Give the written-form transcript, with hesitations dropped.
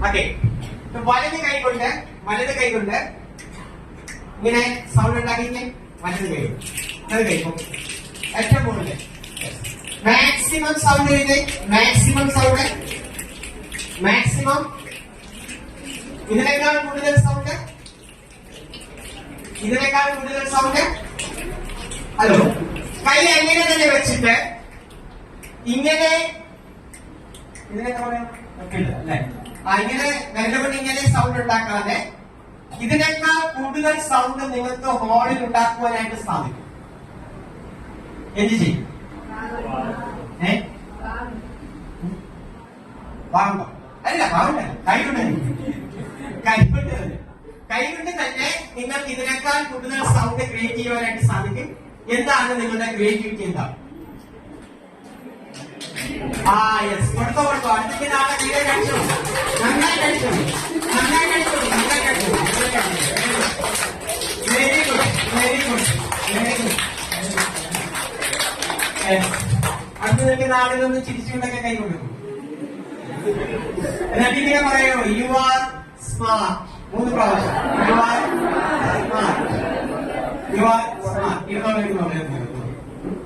Okay. വലത് കൈകൊണ്ട് ഇങ്ങനെ സൗണ്ട് ഉണ്ടാക്കിയിട്ട് വലത് കൈക്കും ഏറ്റവും കൂടുതൽ മാക്സിമം സൗണ്ട് ചെയ്ത് മാക്സിമം ഇതിനേക്കാൾ കൂടുതൽ സൗണ്ട് ഹലോ. കൈ അങ്ങനെ തന്നെ വെച്ചിട്ട് ഇങ്ങനെ ഇതിനെന്താ പറയാ അല്ലെ ഇങ്ങനെ വെല്ലകൊണ്ട് ഇങ്ങനെ സൗണ്ട് ഉണ്ടാക്കാതെ ഇതിനേക്കാൾ കൂടുതൽ സൗണ്ട് നിങ്ങൾക്ക് ഹോളിൽ ഉണ്ടാക്കുവാനായിട്ട് സാധിക്കും. എന്ത് ചെയ്യും? വാങ്ങ അല്ല വാങ്ങ കൈകൊണ്ട് തന്നെ നിങ്ങൾക്ക് ഇതിനേക്കാൾ കൂടുതൽ സൗണ്ട് ക്രിയേറ്റ് ചെയ്യുവാനായിട്ട് സാധിക്കും. എന്താണ് നിങ്ങളുടെ ക്രിയേറ്റിവിറ്റി? എന്താണ്? കൊടുത്തോ അടുത്ത നാളെ തീരെ കഴിച്ചു. നന്നായി കഴിച്ചു. Very good. അടുത്ത് നിൽക്കുന്ന ആളുകളൊന്ന് ചിരിച്ചുകൊണ്ടൊക്കെ കൈ കൊടുക്കും. എന്നിട്ട് ഇങ്ങനെ പറയോ, യു ആർ സ്മാർട്ട്. 3 പ്രാവശ്യം യു ആർ സ്മാർട്ട്. ഇരുന്നോളൂ.